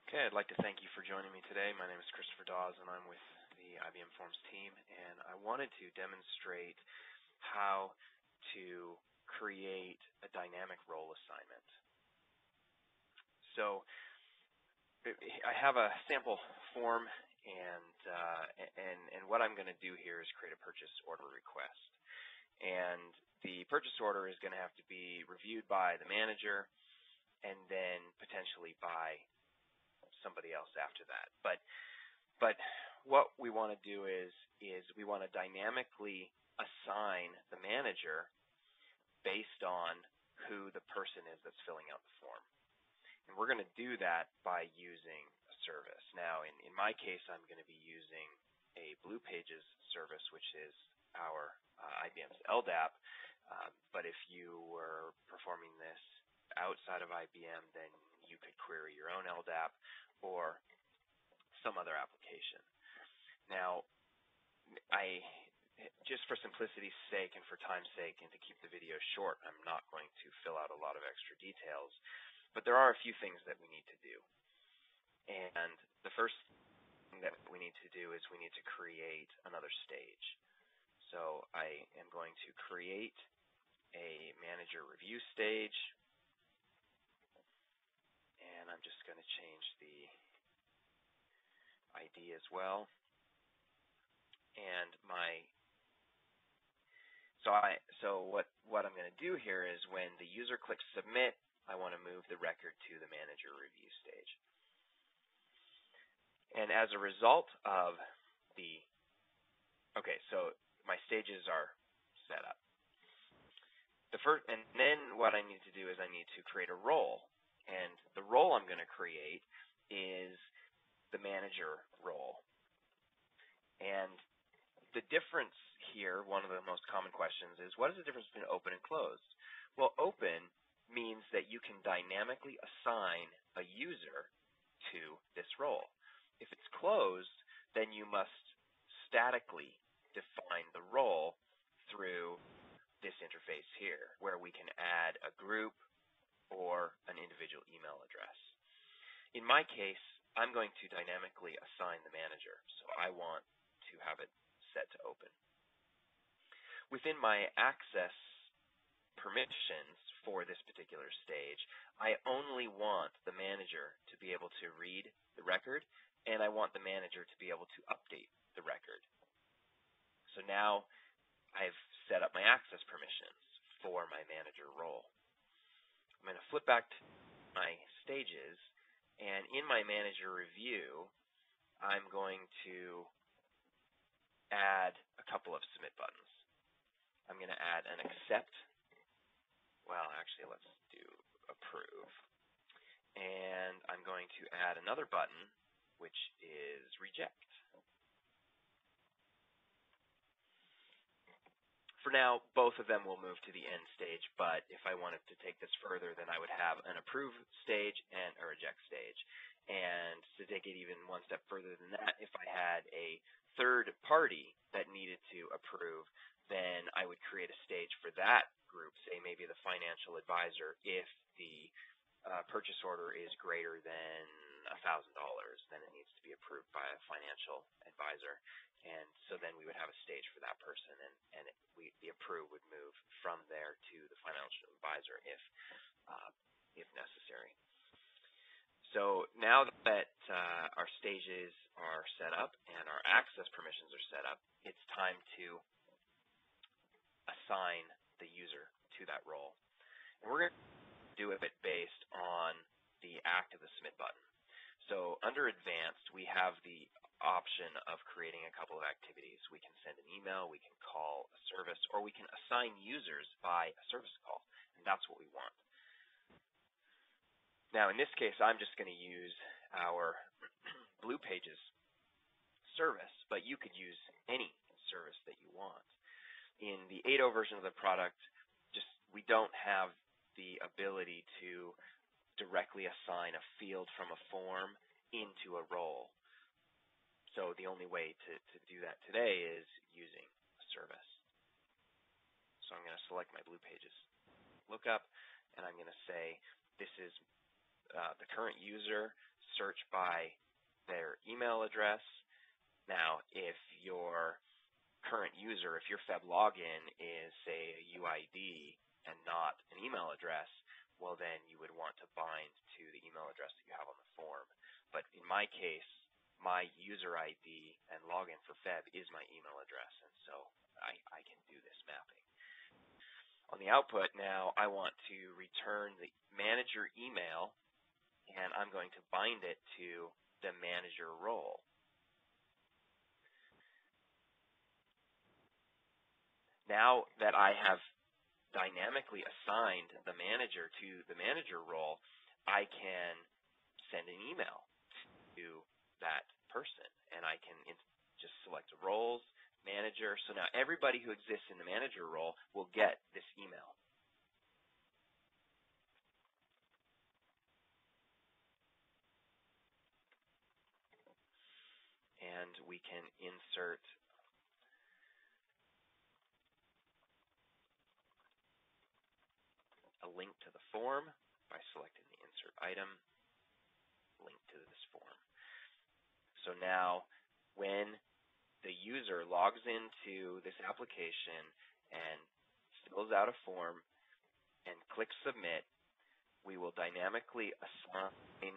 Okay, I'd like to thank you for joining me today. My name is Christopher Dawes, and I'm with the IBM Forms team, and I wanted to demonstrate how to create a dynamic role assignment. So I have a sample form, and what I'm going to do here is create a purchase order request. And the purchase order is going to have to be reviewed by the manager and then potentially by somebody else after that. But what we want to do is we want to dynamically assign the manager based on who the person is that's filling out the form. And we're going to do that by using a service. Now, in my case, I'm going to be using a Blue Pages service, which is our IBM's LDAP. But if you were performing this outside of IBM, then you could query your own LDAP or some other application. Now, just for simplicity's sake and for time's sake and to keep the video short, I'm not going to fill out a lot of extra details, but there are a few things that we need to do. And the first thing that we need to do is we need to create another stage. So I am going to create a manager review stage, and I'm just going to change the ID as well. And what I'm going to do here is when the user clicks submit, I want to move the record to the manager review stage. And as a result of so my stages are set up. And then what I need to do is I need to create a role. And the role I'm going to create is the manager role. And the difference here, one of the most common questions is, what is the difference between open and closed? Well, open means that you can dynamically assign a user to this role. If it's closed, then you must statically define the role through this interface here, where we can add a group or an individual email address. In my case, I'm going to dynamically assign the manager, so I want to have it set to open. Within my access permissions for this particular stage, I only want the manager to be able to read the record, and I want the manager to be able to update the record. So now I've set up my access permissions for my manager role. I'm going to flip back to my stages, and in my manager review, I'm going to add a couple of submit buttons. I'm going to add an accept. Well, actually, let's do approve. And I'm going to add another button, which is reject. For now, both of them will move to the end stage, but if I wanted to take this further, then I would have an approve stage and a reject stage. And to take it even one step further than that, if I had a third party that needed to approve, then I would create a stage for that group, say maybe the financial advisor, if the purchase order is greater than $1,000, then it needs to be approved by a financial advisor. And so then we would have a stage for that person, and the approve would move from there to the financial advisor if necessary. So now that our stages are set up and our access permissions are set up, it's time to assign the user to that role. And we're going to do it based on the act of the submit button. So under advanced, we have the option of creating a couple of activities. We can send an email, we can call a service, or we can assign users by a service call, and that's what we want. Now, in this case, I'm just going to use our Blue Pages service, but you could use any service that you want. In the 8.0 version of the product, we don't have the ability to directly assign a field from a form into a role. So the only way to do that today is using a service. So I'm going to select my Blue Pages lookup, and I'm going to say this is the current user search by their email address. Now, if your current user, if your Feb login is, say, a UID and not an email address, well, then you would want to bind to the email address that you have on the form. But in my case, my user ID and login for Feb is my email address, and so I can do this mapping. On the output now, I want to return the manager email, and I'm going to bind it to the manager role. Now that I have dynamically assigned the manager to the manager role, I can send an email to that person, and I can just select roles, manager. So now everybody who exists in the manager role will get this email. And we can insert a link to the form by selecting the insert item, link to this form. So now when the user logs into this application and fills out a form and clicks submit, we will dynamically assign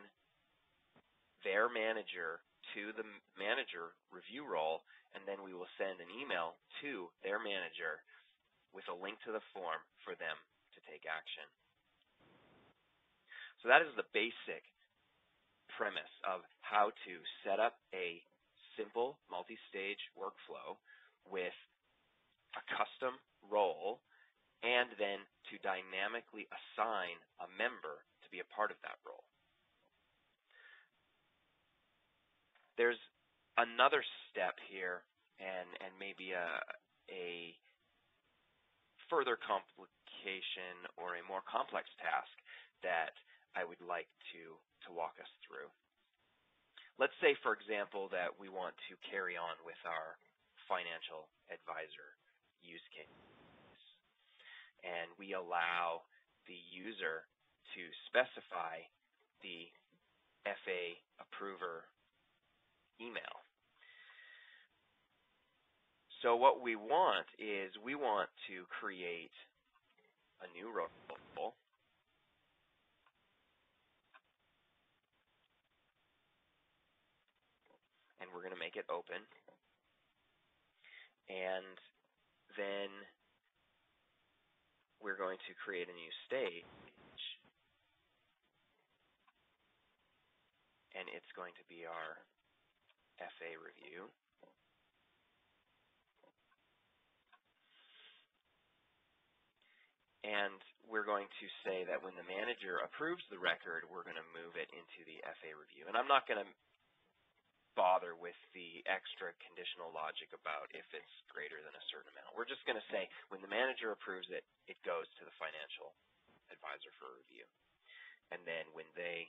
their manager to the manager review role, and then we will send an email to their manager with a link to the form for them to take action. So that is the basic premise of how to set up a simple multi-stage workflow with a custom role and then to dynamically assign a member to be a part of that role. There's another step here and maybe a further complication or a more complex task that I would like to walk us through. Let's say, for example, that we want to carry on with our financial advisor use case, and we allow the user to specify the FA approver email. So what we want is we want to create a new role, and we're going to make it open, and then we're going to create a new stage, and it's going to be our FA review. And we're going to say that when the manager approves the record, we're going to move it into the FA review. And I'm not going to bother with the extra conditional logic about if it's greater than a certain amount. We're just going to say when the manager approves it, it goes to the financial advisor for review. And then when they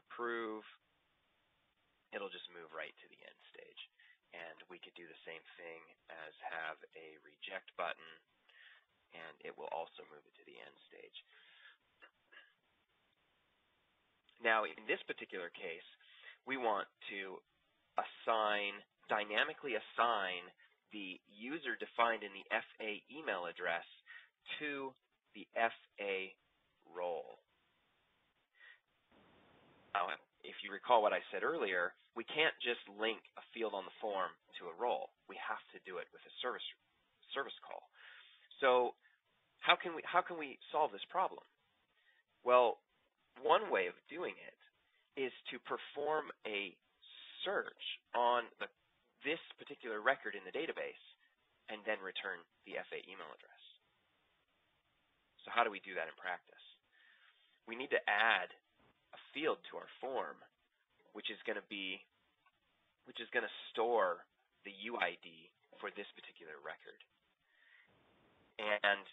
approve, it'll just move right to the end stage. And we could do the same thing as have a reject button, and it will also move it to the end stage. Now, in this particular case, we want to dynamically assign the user defined in the FA email address to the FA role. Now, if you recall what I said earlier, we can't just link a field on the form to a role. We have to do it with a service call. So how can we solve this problem? Well, one way of doing it is to perform a search on this particular record in the database and then return the FA email address. So how do we do that in practice? We need to add a field to our form, which is going to store the UID for this particular record. And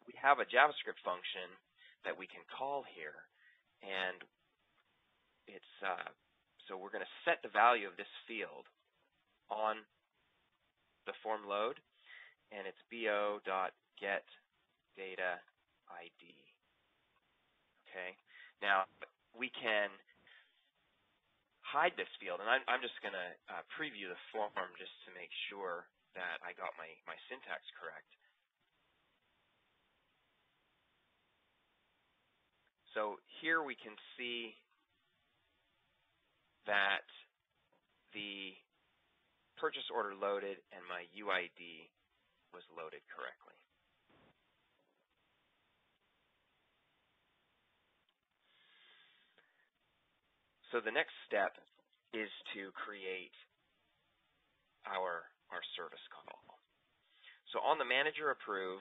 we have a JavaScript function that we can call here, and it's so we're going to set the value of this field on the form load, and it's bo.getDataID. Okay. Now, we can hide this field. And I'm just going to preview the form just to make sure that I got my syntax correct. So here we can see that the purchase order loaded and my UID was loaded correctly. So the next step is to create our service call. So on the manager approve,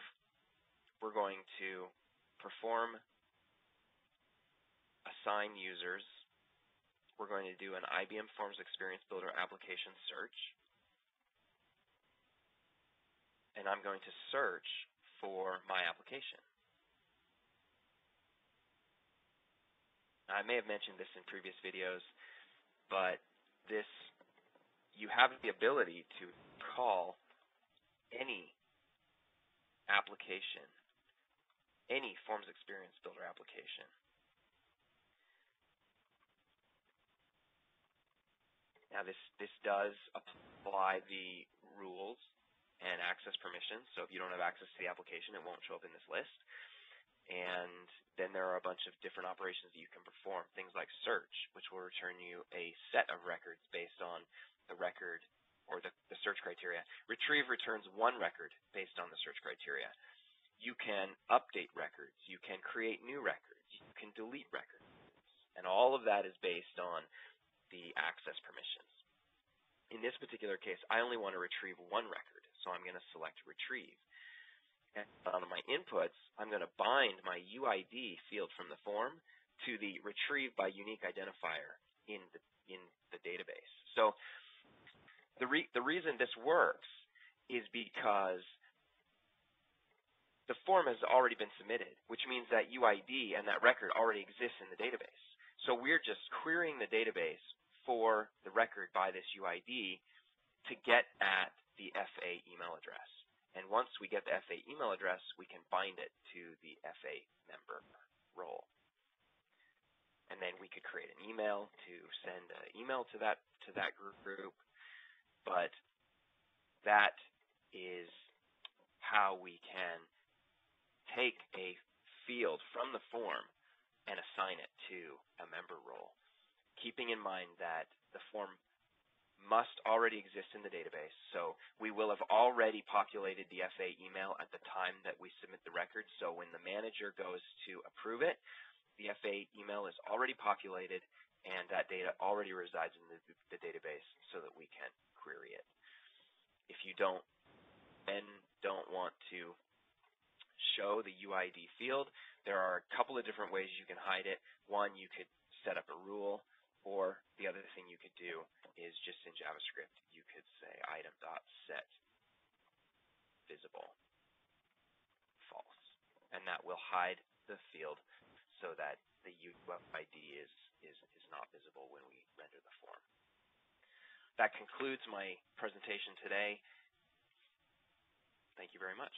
we're going to perform assign users. We're going to do an IBM Forms Experience Builder application search. And I'm going to search for my application. I may have mentioned this in previous videos, but you have the ability to call any application, any Forms Experience Builder application. Now this does apply the rules and access permissions, so if you don't have access to the application, it won't show up in this list. And then there are a bunch of different operations that you can perform, things like search, which will return you a set of records based on the record or the search criteria. Retrieve returns one record based on the search criteria. You can update records. You can create new records. You can delete records. And all of that is based on the access permissions. In this particular case, I only want to retrieve one record, so I'm going to select Retrieve. And on my inputs, I'm going to bind my UID field from the form to the Retrieve by Unique Identifier in the database. So the reason this works is because the form has already been submitted, which means that UID and that record already exists in the database. So we're just querying the database for the record by this UID to get at the FA email address. And once we get the FA email address, we can bind it to the FA member role. And then we could create an email to send an email to that group. But that is how we can take a field from the form and assign it to a member role, keeping in mind that the form must already exist in the database. So we will have already populated the FA email at the time that we submit the record. So when the manager goes to approve it, the FA email is already populated and that data already resides in the database so that we can query it. If you don't want to show the UID field, there are a couple of different ways you can hide it. One, you could set up a rule, or the other thing you could do is just in JavaScript, you could say item.set visible false, and that will hide the field so that the UID is not visible when we render the form. That concludes my presentation today. Thank you very much.